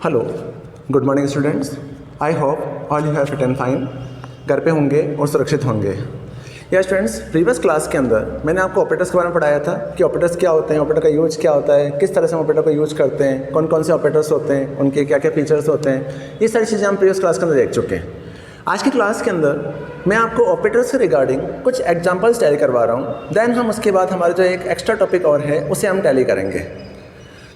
Hello, good morning students. I hope all you have fit and fine. घर पे होंगे और सुरक्षित होंगे। या स्टूडेंट्स, प्रीवियस क्लास के अंदर मैंने आपको ऑपरेटर्स के बारे में पढ़ाया था कि ऑपरेटर्स क्या होते हैं, ऑपरेटर का यूज क्या होता है, किस तरह से हम ऑपरेटर को यूज करते हैं, कौन कौन से ऑपरेटर्स होते हैं, उनके क्या क्या फीचर्स होते हैं। ये सारी चीज़ें हम प्रीवियस क्लास के अंदर देख चुके हैं। आज की क्लास के अंदर मैं आपको ऑपरेटर्स से रिगार्डिंग कुछ एग्जाम्पल्स टैली करवा रहा हूँ। देन हम उसके बाद हमारा जो एक एक्स्ट्रा टॉपिक और है उसे हम टैली करेंगे।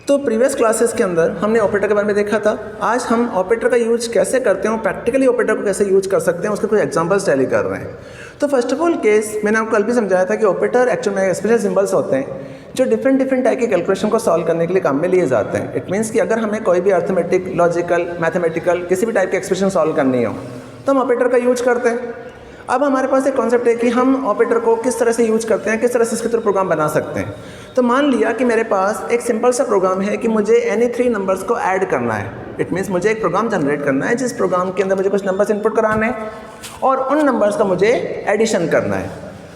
तो प्रीवियस क्लासेस के अंदर हमने ऑपरेटर के बारे में देखा था। आज हम ऑपरेटर का यूज कैसे करते हैं, प्रैक्टिकली ऑपरेटर को कैसे यूज कर सकते हैं, उसके कुछ एग्जांपल्स टैली कर रहे हैं। तो फर्स्ट ऑफ ऑल केस मैंने आपको कल भी समझाया था कि ऑपरेटर एक्चुअल में स्पेशल सिंबल्स होते हैं जो डिफरेंट टाइप के कैलकुलेशन को सॉल्व करने के लिए काम में लिए जाते हैं। इट मीन्स कि अगर हमें कोई भी अर्थमेटिक, लॉजिकल, मैथमेटिकल किसी भी टाइप के एक्सप्रेशन सॉल्व करनी हो तो हम ऑपरेटर का यूज करते हैं। अब हमारे पास एक कॉन्सेप्ट है कि हम ऑपरेटर को किस तरह से यूज करते हैं, किस तरह से इसके थ्रू प्रोग्राम बना सकते हैं। तो मान लिया कि मेरे पास एक सिंपल सा प्रोग्राम है कि मुझे एनी 3 नंबर्स को ऐड करना है। इट मीन्स मुझे एक प्रोग्राम जनरेट करना है जिस प्रोग्राम के अंदर मुझे कुछ नंबर्स इनपुट कराने हैं और उन नंबर्स का मुझे एडिशन करना है।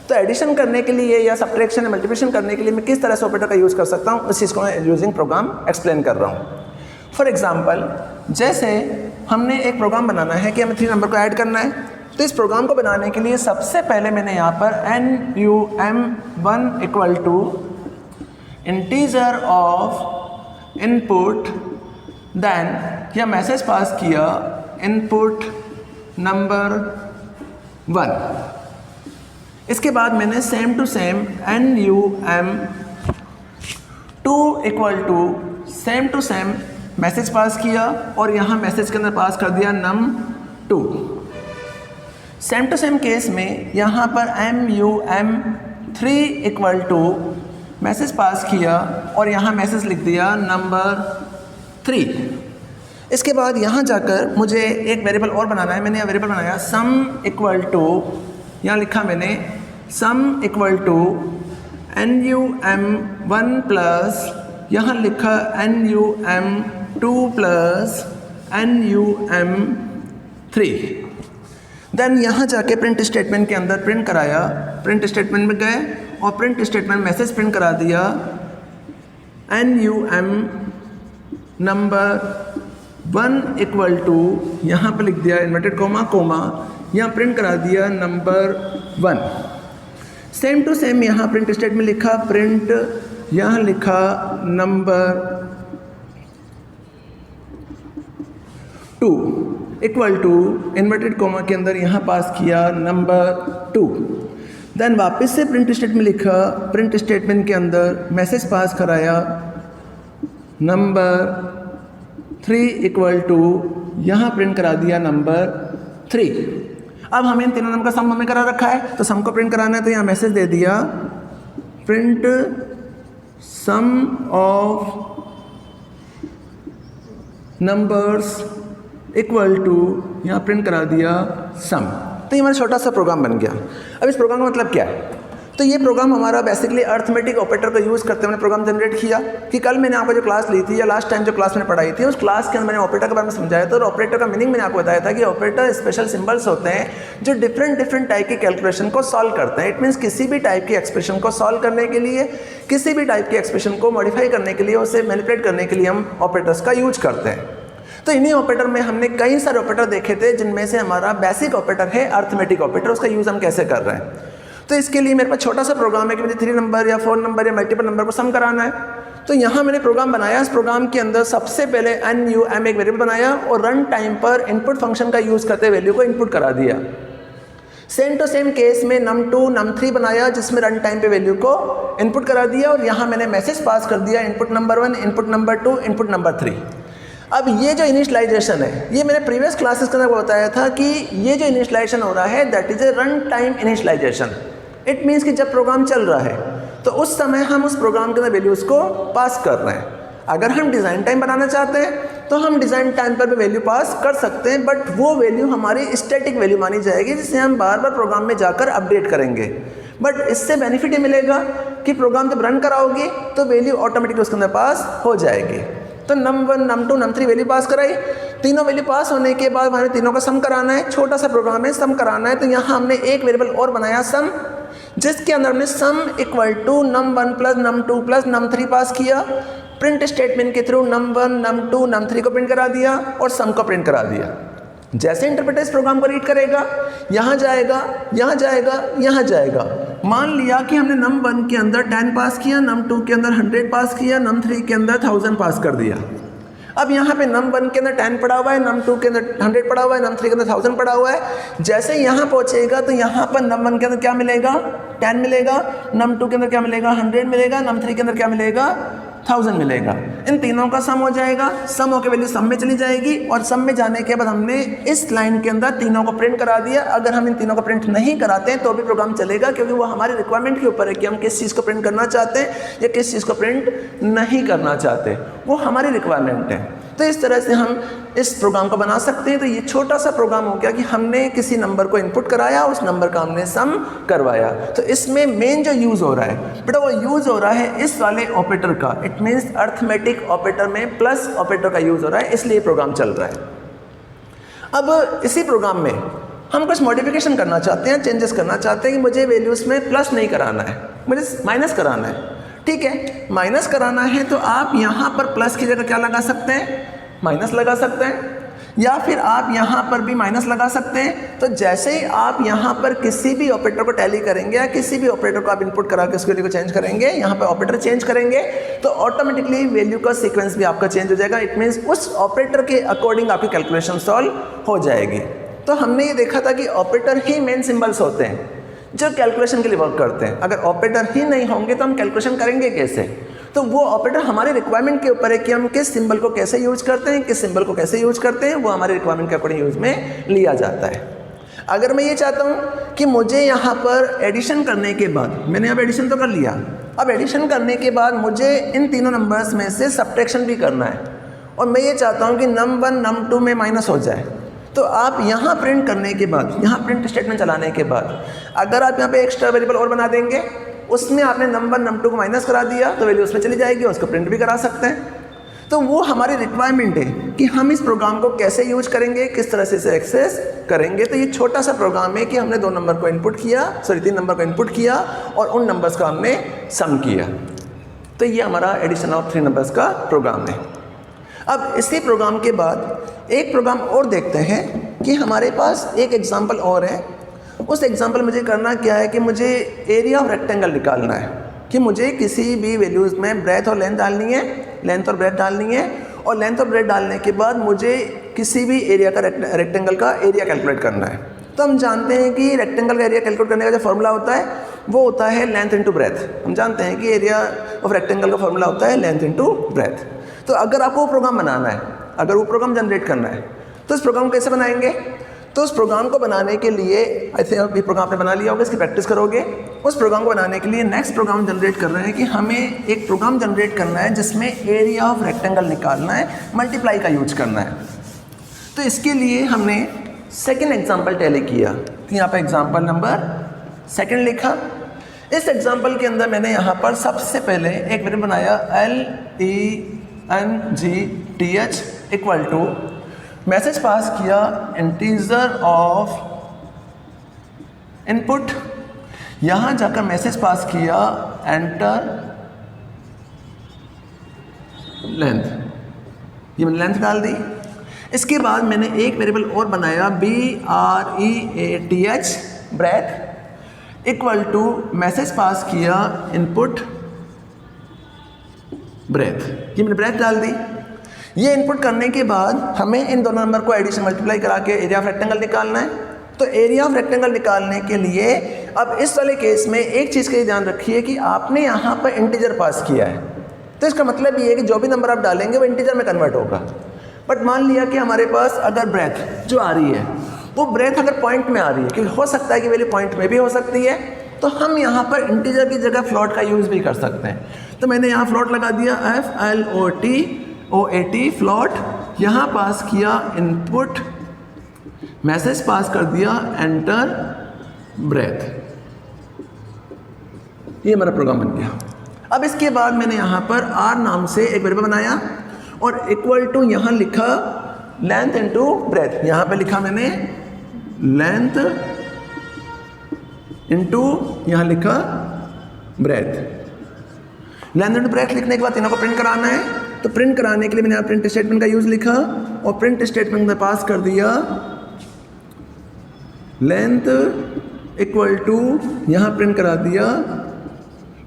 तो एडिशन करने के लिए या सब्ट्रैक्शन या मल्टीप्लिकेशन करने के लिए मैं किस तरह से ऑपरेटर का यूज़ कर सकता हूँ, उस चीज़ को मैं यूजिंग प्रोग्राम एक्सप्लेन कर रहा हूँ। फॉर एग्जाम्पल, जैसे हमने एक प्रोग्राम बनाना है कि हमें 3 नंबर को ऐड करना है। तो इस प्रोग्राम को बनाने के लिए सबसे पहले मैंने यहाँ पर NUM1 equal to integer of input, then यह मैसेज पास किया इनपुट नंबर 1। इसके बाद मैंने same to same NUM2 equal to same to same message pass किया और यहाँ मैसेज के अंदर पास कर दिया num2। Same to same case में यहाँ पर MUM3 equal to message pass किया और यहाँ मैसेज लिख दिया नंबर 3। इसके बाद यहाँ जाकर मुझे एक वेरिएबल और बनाना है। मैंने यह वेरिएबल बनाया सम इक्वल टू, यहाँ लिखा मैंने सम इक्वल टू NUM1 प्लस, यहाँ लिखा NUM2 प्लस NUM3। देन यहाँ जाके प्रिंट स्टेटमेंट के अंदर प्रिंट कराया। प्रिंट स्टेटमेंट में गए और प्रिंट स्टेटमेंट मैसेज प्रिंट करा दिया NUM नंबर 1 इक्वल टू, यहाँ पर लिख दिया इन्वर्टेड कोमा, यहाँ प्रिंट करा दिया नंबर 1। सेम टू सेम यहाँ प्रिंट स्टेटमेंट लिखा, प्रिंट यहाँ लिखा number 2 equal to inverted comma के अंदर यहाँ पास किया नंबर 2। देन वापस से प्रिंट स्टेटमेंट लिखा, प्रिंट स्टेटमेंट के अंदर मैसेज पास कराया नंबर 3 इक्वल टू, यहाँ प्रिंट करा दिया नंबर 3। अब हमें इन तीनों नंबर का सम हमें करा रखा है तो सम को प्रिंट कराना है, तो यहाँ मैसेज दे दिया print sum of numbers equal to, यहाँ प्रिंट करा दिया सम। तो ये हमारा छोटा सा प्रोग्राम बन गया। अब इस प्रोग्राम का मतलब क्या है? तो ये प्रोग्राम हमारा बेसिकली अर्थमेटिक ऑपरेटर का यूज़ करते हुए प्रोग्राम जनरेट किया। कि कल मैंने आपको जो क्लास ली थी या लास्ट टाइम जो क्लास मैंने पढ़ाई थी, उस क्लास के अंदर मैंने ऑपरेटर के बारे में समझाया था और ऑपरेटर का मीनिंग मैंने आपको बताया था कि ऑपरेटर स्पेशल सिंबल्स होते हैं जो डिफरेंट टाइप की कैलकुलेशन को सॉल्व करते हैं। इट मीन्स किसी भी टाइप की एक्सप्रेशन को सॉल्व करने के लिए, किसी भी टाइप की एक्सप्रेशन को मॉडिफाई करने के लिए, उसे मैनिपुलेट करने के लिए हम ऑपरेटर्स का यूज करते हैं। तो इन्हीं ऑपरेटर में हमने कई सारे ऑपरेटर देखे थे, जिनमें से हमारा बेसिक ऑपरेटर है अर्थमेटिक ऑपरेटर। उसका यूज़ हम कैसे कर रहे हैं? तो इसके लिए मेरे पास छोटा सा प्रोग्राम है कि मुझे 3 नंबर या 4 नंबर या मल्टीपल नंबर को सम कराना है। तो यहाँ मैंने प्रोग्राम बनाया। इस प्रोग्राम के अंदर सबसे पहले NUM एक वेरिएबल बनाया और रन टाइम पर इनपुट फंक्शन का यूज़ करते वैल्यू को इनपुट करा दिया। सेम टू सेम केस में num2 num3 बनाया जिसमें रन टाइम पे वैल्यू को इनपुट करा दिया और यहाँ मैंने मैसेज पास कर दिया input number 1, input number 2, input number 3। अब ये जो इनिशियलाइजेशन है, ये मैंने प्रीवियस क्लासेस के अंदर बताया था कि ये जो इनिशियलाइजेशन हो रहा है that is a run time initialization. It means कि जब प्रोग्राम चल रहा है तो उस समय हम उस प्रोग्राम के अंदर वैल्यूज़ को पास कर रहे हैं। अगर हम डिज़ाइन टाइम बनाना चाहते हैं तो हम डिज़ाइन टाइम पर भी वैल्यू पास कर सकते हैं, बट वो वैल्यू हमारी स्टैटिक वैल्यू मानी जाएगी जिसे हम बार बार प्रोग्राम में जाकर अपडेट करेंगे। बट इससे बेनिफिट ये मिलेगा कि प्रोग्राम जब रन कराओगे तो वैल्यू ऑटोमेटिकली उसके अंदर पास हो जाएगी। तो num1 num2 num3 value pass कराई। तीनों वैल्यू पास होने के बाद हमें तीनों का सम कराना है। छोटा सा प्रोग्राम है, सम कराना है। तो यहाँ हमने एक वेरिएबल और बनाया सम, जिसके अंदर हमने sum equal to num1 plus num2 plus num3 pass किया। प्रिंट स्टेटमेंट के थ्रू num1 num2 num3 को प्रिंट करा दिया और सम को प्रिंट करा दिया। जैसे इंटरप्रेटर इस प्रोग्राम को रीड करेगा, यहाँ जाएगा, यहाँ जाएगा, यहाँ जाएगा। मान लिया कि हमने num1 के अंदर 10 पास किया, num2 के अंदर 100 पास किया, num3 के अंदर 1000 पास कर दिया। अब यहाँ पे num1 के अंदर 10 पड़ा हुआ है, num2 के अंदर 100 पड़ा हुआ है, num3 के अंदर 1000 पड़ा हुआ है। जैसे यहाँ पहुँचेगा तो यहाँ पर num1 के अंदर क्या मिलेगा, 10 मिलेगा, num2 के अंदर क्या मिलेगा, 100 मिलेगा, num3 के अंदर क्या मिलेगा, 1000 मिलेगा। इन तीनों का सम हो जाएगा, सम होकर वैल्यू सम में चली जाएगी और सम में जाने के बाद हमने इस लाइन के अंदर तीनों को प्रिंट करा दिया। अगर हम इन तीनों को प्रिंट नहीं कराते हैं तो भी प्रोग्राम चलेगा, क्योंकि वो हमारी रिक्वायरमेंट के ऊपर है कि हम किस चीज़ को प्रिंट करना चाहते हैं या किस चीज़ को प्रिंट नहीं करना चाहते, वो हमारी रिक्वायरमेंट है। तो इस तरह से हम इस प्रोग्राम को बना सकते हैं। तो ये छोटा सा प्रोग्राम हो गया कि हमने किसी नंबर को इनपुट कराया, उस नंबर का हमने सम करवाया। तो इसमें मेन जो यूज़ हो रहा है बेटा, वो यूज़ हो रहा है इस वाले ऑपरेटर का। इट मीन्स अर्थमेटिक ऑपरेटर में प्लस ऑपरेटर का यूज़ हो रहा है, इसलिए प्रोग्राम चल रहा है। अब इसी प्रोग्राम में हम कुछ मॉडिफिकेशन करना चाहते हैं, चेंजेस करना चाहते हैं कि मुझे वैल्यूज़ में प्लस नहीं कराना है, मुझे माइनस कराना है। ठीक है, माइनस कराना है तो आप यहाँ पर प्लस की जगह क्या लगा सकते हैं, माइनस लगा सकते हैं, या फिर आप यहाँ पर भी माइनस लगा सकते हैं। तो जैसे ही आप यहाँ पर किसी भी ऑपरेटर को टैली करेंगे या किसी भी ऑपरेटर को आप इनपुट करा के उसकी वैल्यू को चेंज करेंगे, यहाँ पर ऑपरेटर चेंज करेंगे तो ऑटोमेटिकली वैल्यू का सीक्वेंस भी आपका चेंज हो जाएगा। इट मीन्स उस ऑपरेटर के अकॉर्डिंग आपकी कैलकुलेशन सॉल्व हो जाएगी। तो हमने ये देखा था कि ऑपरेटर ही मेन सिंबल्स होते हैं जो कैलकुलेशन के लिए वर्क करते हैं। अगर ऑपरेटर ही नहीं होंगे तो हम कैलकुलेशन करेंगे कैसे? तो वो ऑपरेटर हमारे रिक्वायरमेंट के ऊपर है कि हम किस सिंबल को कैसे यूज करते हैं, किस सिंबल को कैसे यूज करते हैं, वो हमारे रिक्वायरमेंट के अकॉर्डिंग यूज में लिया जाता है। अगर मैं ये चाहता हूँ कि मुझे यहाँ पर एडिशन करने के बाद, मैंने अब एडिशन तो कर लिया, अब एडिशन करने के बाद मुझे इन तीनों नंबर्स में से सब्ट्रैक्शन भी करना है और मैं ये चाहता हूँ कि num1 num2 में माइनस हो जाए, तो आप यहाँ प्रिंट करने के बाद, यहाँ प्रिंट स्टेटमेंट चलाने के बाद अगर आप यहाँ पे एक्स्ट्रा वेरिएबल और बना देंगे, उसमें आपने num1 num2 को माइनस करा दिया तो वैल्यू उसमें चली जाएगी, उसको प्रिंट भी करा सकते हैं। तो वो हमारी रिक्वायरमेंट है कि हम इस प्रोग्राम को कैसे यूज करेंगे, किस तरह से इसे एक्सेस करेंगे। तो ये छोटा सा प्रोग्राम है कि हमने 2 नंबर को इनपुट किया, 3 नंबर को इनपुट किया और उन नंबर्स का हमने सम किया। तो ये हमारा एडिशन ऑफ 3 नंबर्स का प्रोग्राम है। अब इसी प्रोग्राम के बाद एक प्रोग्राम और देखते हैं कि हमारे पास एक एग्जाम्पल और है। उस एग्जाम्पल मुझे करना क्या है कि मुझे एरिया ऑफ रेक्टेंगल निकालना है, कि मुझे किसी भी वैल्यूज़ में ब्रेथ और लेंथ डालनी है, लेंथ और ब्रेथ डालनी है, और लेंथ और ब्रेथ डालने के बाद मुझे किसी भी एरिया का रेक्टेंगल का एरिया कैलकुलेट करना है। तो हम जानते हैं कि रेक्टेंगल का एरिया कैलकुलेट करने का जो फॉर्मूला होता है वो होता है लेंथ इंटू ब्रेथ। हम जानते हैं कि एरिया ऑफ रेक्टेंगल का फॉर्मूला होता है लेंथ इंटू ब्रेथ। तो अगर आपको वो प्रोग्राम बनाना है, अगर वो प्रोग्राम जनरेट करना है, तो इस प्रोग्राम को कैसे बनाएंगे? तो उस प्रोग्राम को बनाने के लिए, आई थिंक अभी प्रोग्राम आपने बना लिया होगा, इसकी प्रैक्टिस करोगे। उस प्रोग्राम को बनाने के लिए नेक्स्ट प्रोग्राम जनरेट कर रहे हैं कि हमें एक प्रोग्राम जनरेट करना है जिसमें एरिया ऑफ रेक्टेंगल निकालना है, मल्टीप्लाई का यूज करना है। तो इसके लिए हमने सेकेंड एग्जाम्पल टैली किया। तो यहाँ पर एग्जाम्पल नंबर 2 लिखा। इस एग्जाम्पल के अंदर मैंने यहाँ पर सबसे पहले एक वेरिएबल बनाया LENGTH equal to, message pass किया इंटीजर ऑफ इनपुट, यहाँ जाकर मैसेज पास किया एंटर लेंथ, ये मैंने लेंथ डाल दी। इसके बाद मैंने एक वेरिएबल और बनाया BREATH breath equal to, message pass किया इनपुट ब्रेथ, ये मैंने ब्रेथ डाल दी। ये इनपुट करने के बाद हमें इन दोनों नंबर को एडिशन मल्टीप्लाई करा के एरिया ऑफ रेक्टेंगल निकालना है। तो एरिया ऑफ रेक्टेंगल निकालने के लिए अब इस वाले केस में एक चीज़ का ध्यान रखिए कि आपने यहाँ पर इंटीजर पास किया है, तो इसका मतलब ये है कि जो भी नंबर आप डालेंगे वो इंटीजर में कन्वर्ट होगा। बट मान लिया कि हमारे पास अगर ब्रेथ जो आ रही है वो ब्रेथ अगर पॉइंट में आ रही है, क्योंकि हो सकता है कि वैल्यू पॉइंट में भी हो सकती है, तो हम यहाँ पर इंटीजर की जगह फ्लोट का यूज़ भी कर सकते हैं। तो मैंने यहाँ फ्लोट लगा दिया FLOT फ्लोट, यहाँ पास किया इनपुट, मैसेज पास कर दिया एंटर ब्रेथ, ये हमारा प्रोग्राम बन गया। अब इसके बाद मैंने यहाँ पर R नाम से एक वेरिएबल बनाया और इक्वल टू यहाँ लिखा लेंथ इनटू ब्रेथ, यहाँ पे लिखा मैंने लेंथ इनटू यहाँ लिखा ब्रेथ। लेंथ इनटू ब्रेथ लिखने के बाद तीनों को प्रिंट कराना है। तो प्रिंट कराने के लिए मैंने यहाँ प्रिंट स्टेटमेंट का यूज़ लिखा और प्रिंट स्टेटमेंट में पास कर दिया लेंथ इक्वल टू, यहाँ प्रिंट करा दिया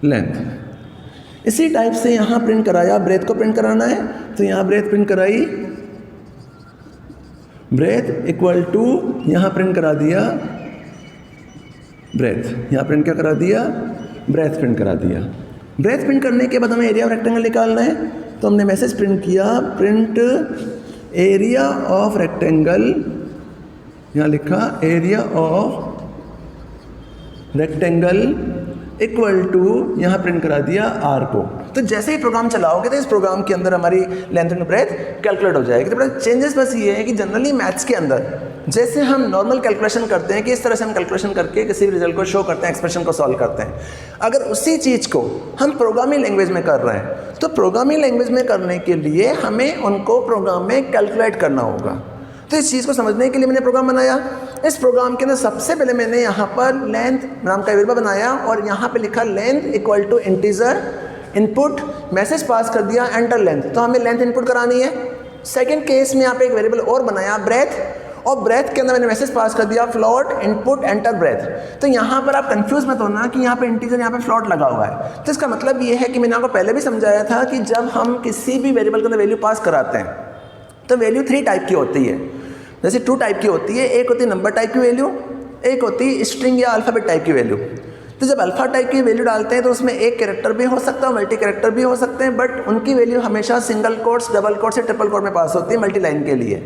लेंथ। इसी टाइप से यहाँ प्रिंट कराया, ब्रेथ को प्रिंट कराना है तो यहाँ ब्रेथ प्रिंट कराई, ब्रेथ इक्वल टू, यहाँ प्रिंट करा दिया ब्रेथ, यहाँ प्रिंट क्या करा दिया, ब्रेथ प्रिंट करा दिया। ब्रेथ प्रिंट करने के बाद हमें एरिया ऑफ रेक्टेंगल निकालना है तो हमने मैसेज प्रिंट किया, प्रिंट एरिया ऑफ रेक्टेंगल, यहाँ लिखा area of rectangle equal to, यहाँ प्रिंट करा दिया आर को। तो जैसे ही प्रोग्राम चलाओगे तो इस प्रोग्राम के अंदर हमारी लेंथ एंड ब्रेथ कैलकुलेट हो जाएगी। तो बड़ा चेंजेस बस ये है कि जनरली मैथ्स के अंदर जैसे हम नॉर्मल कैलकुलेशन करते हैं कि इस तरह से हम कैलकुलेशन करके किसी भी रिजल्ट को शो करते हैं, एक्सप्रेशन को सॉल्व करते हैं, अगर उसी चीज़ को हम प्रोग्रामिंग लैंग्वेज में कर रहे हैं तो प्रोग्रामिंग लैंग्वेज में करने के लिए हमें उनको प्रोग्राम में कैलकुलेट करना होगा। तो इस चीज़ को समझने के लिए मैंने प्रोग्राम बनाया। इस प्रोग्राम के अंदर सबसे पहले मैंने यहाँ पर लेंथ नाम का वेरिएबल बनाया और यहाँ पे लिखा length equal to integer input, message pass कर दिया एंटर लेंथ, तो हमें लेंथ इनपुट करानी है। सेकंड केस में यहाँ पे एक वेरिएबल और बनाया ब्रेथ, और ब्रेथ के अंदर मैंने मैसेज पास कर दिया फ्लोट इनपुट एंटर ब्रेथ। तो यहाँ पर आप कंफ्यूज मत होना कि यहाँ पे इंटीजर यहाँ पे फ्लोट लगा हुआ है। तो इसका मतलब ये है कि मैंने आपको पहले भी समझाया था कि जब हम किसी भी वेरिएबल के अंदर वैल्यू पास कराते हैं तो वैल्यू 3 टाइप की होती है, जैसे 2 टाइप की होती है, एक होती है नंबर टाइप की वैल्यू, एक होती है स्ट्रिंग या अल्फ़ाबेट टाइप की वैल्यू। तो जब अल्फ़ा टाइप की वैल्यू डालते हैं तो उसमें एक कैरेक्टर भी हो सकता है, मल्टी कैरेक्टर भी हो सकते हैं, बट उनकी वैल्यू हमेशा सिंगल कोट्स, डबल कोट्स या ट्रिपल कोट में पास होती है मल्टी लाइन के लिए।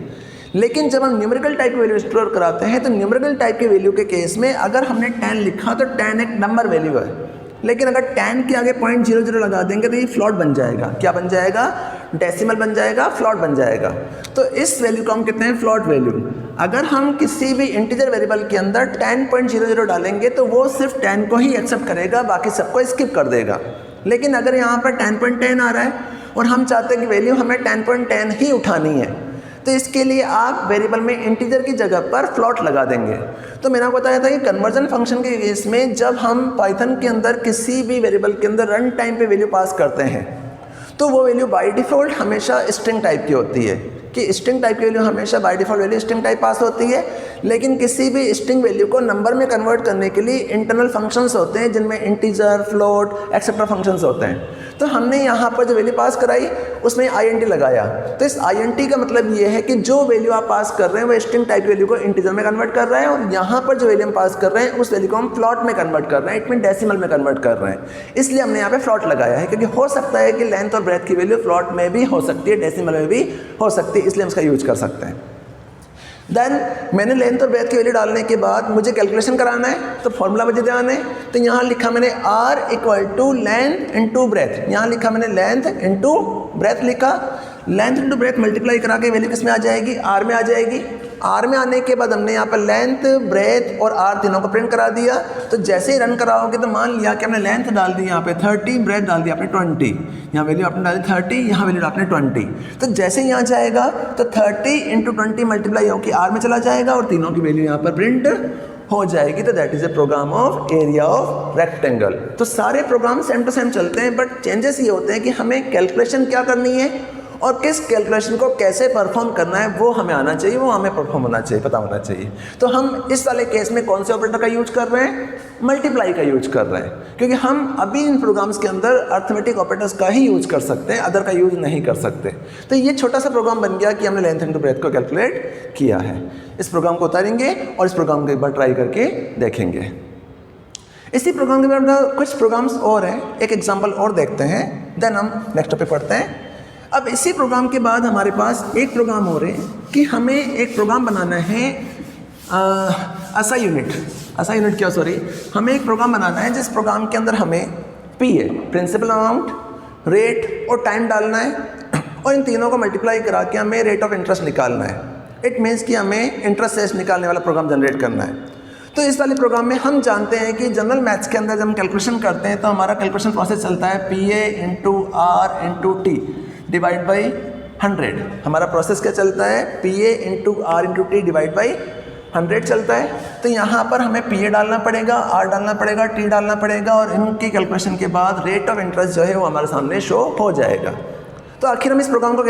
लेकिन जब हम न्यूमेरिकल टाइप की वैल्यू स्टोर कराते हैं तो न्यूमेरिकल टाइप की वैल्यू के केस में अगर हमने 10 लिखा तो 10 एक नंबर वैल्यू है, लेकिन अगर 10 के आगे 0.00 लगा देंगे तो ये फ्लॉट बन जाएगा। क्या बन जाएगा? डेसिमल बन जाएगा, फ्लॉट बन जाएगा। तो इस वैल्यू को हम कहते हैं फ्लॉट वैल्यू। अगर हम किसी भी इंटीजर वेरिएबल के अंदर 10.00 डालेंगे तो वो सिर्फ 10 को ही एक्सेप्ट करेगा, बाकी सबको स्किप कर देगा। लेकिन अगर यहाँ पर 10.10 आ रहा है और हम चाहते हैं कि वैल्यू हमें 10.10 ही उठानी है, तो इसके लिए आप वेरिएबल में इंटीजर की जगह पर फ्लॉट लगा देंगे। तो मैंने आपको बताया था कि कन्वर्जन फंक्शन के केस में जब हम पाइथन के अंदर किसी भी वेरिएबल के अंदर रन टाइम पे वैल्यू पास करते हैं तो वो वैल्यू बाय डिफ़ॉल्ट हमेशा स्ट्रिंग टाइप की होती है, कि स्ट्रिंग टाइप की वैल्यू हमेशा by default value string type pass होती है। लेकिन किसी भी स्ट्रिंग वैल्यू को नंबर में कन्वर्ट करने के लिए इंटरनल फंक्शंस होते हैं जिनमें इंटीजर, फ्लोट एक्सेट्रा फंक्शंस होते हैं। तो हमने यहाँ पर जो वैल्यू पास कराई उसमें INT लगाया। तो इस INT का मतलब ये है कि जो वैल्यू आप पास कर रहे हैं वो स्ट्रिंग टाइप वैल्यू को इंटीजर में कन्वर्ट कर रहे हैं, और यहाँ पर जो वैल्यू हम पास कर रहे हैं उस वैल्यू को हम फ्लॉट में कन्वर्ट कर रहे हैं, इट मीन डेसिमल में कन्वर्ट कर रहे हैं। इसलिए हमने यहाँ पे फ्लॉट लगाया है, क्योंकि हो सकता है कि लेंथ और ब्रेथ की वैल्यू फ्लॉट में भी हो सकती है, डेसिमल में भी हो सकती है, इसलिए हम इसका यूज कर सकते हैं। देन मैंने लेंथ और ब्रेथ की वैल्यू डालने के बाद मुझे कैलकुलेशन कराना है, तो फॉर्मूला मुझे ध्यान है। तो यहाँ लिखा मैंने R equal to length into breath, यहाँ लिखा मैंने लेंथ इंटू ब्रेथ लिखा। लेंथ इंटू ब्रेथ मल्टीप्लाई करा के वैल्यू किस में आ जाएगी? R में आ जाएगी। R में आने के बाद हमने यहाँ पर लेंथ, ब्रेथ और R तीनों को प्रिंट करा दिया। तो जैसे ही रन कराओगे तो मान लिया कि हमने लेंथ डाल दी यहाँ पे 30, ब्रेथ डाल दिया आपने 20, यहाँ वैल्यू आपने डाली 30, यहाँ वैल्यू आपने 20। तो जैसे ही यहाँ जाएगा तो 30 इंटू 20 मल्टीप्लाई होकर R में चला जाएगा और तीनों की वैल्यू यहाँ पर प्रिंट हो जाएगी। तो that is a program of area of rectangle. तो सारे प्रोग्राम सेम टू सेम चलते हैं, बट चेंजेस ये होते हैं कि हमें कैलकुलेशन क्या करनी है और किस कैलकुलेशन को कैसे परफॉर्म करना है वो हमें आना चाहिए, वो हमें परफॉर्म होना चाहिए, पता होना चाहिए। तो हम इस वाले केस में कौन से ऑपरेटर का यूज कर रहे हैं? मल्टीप्लाई का यूज कर रहे हैं, क्योंकि हम अभी इन प्रोग्राम्स के अंदर अर्थमेटिक ऑपरेटर्स का ही यूज कर सकते हैं, अदर का यूज नहीं कर सकते। तो ये छोटा सा प्रोग्राम बन गया कि हमने लेंथ इंटू ब्रेथ को कैलकुलेट किया है। इस प्रोग्राम को उतारेंगे और इस प्रोग्राम को एक बार ट्राई करके देखेंगे। इसी प्रोग्राम के बाद कुछ प्रोग्राम्स और हैं, एक एग्जाम्पल और देखते हैं, देन हम नेक्स्ट टॉपिक पढ़ते हैं। अब इसी प्रोग्राम के बाद हमारे पास एक प्रोग्राम और है कि हमें एक प्रोग्राम बनाना है हमें एक प्रोग्राम बनाना है जिस प्रोग्राम के अंदर हमें PA प्रिंसिपल अमाउंट, रेट और टाइम डालना है, और इन तीनों को मल्टीप्लाई करा के हमें रेट ऑफ इंटरेस्ट निकालना है। इट मीन्स कि हमें इंटरेस्ट रेट निकालने वाला प्रोग्राम जनरेट करना है। तो इस वाले प्रोग्राम में हम जानते हैं कि जनरल मैथ्स के अंदर जब हम कैलकुलेशन करते हैं तो हमारा कैलकुलेशन प्रोसेस चलता है PA into R into T divide by 100। हमारा प्रोसेस क्या चलता है? PA into R into T divide by 100 चलता है। तो यहाँ पर हमें PA डालना पड़ेगा, R डालना पड़ेगा, T डालना पड़ेगा, और इनकी कैलकुलेशन के बाद रेट ऑफ इंटरेस्ट जो है वो हमारे सामने शो हो जाएगा। तो आखिर हम इस प्रोग्राम को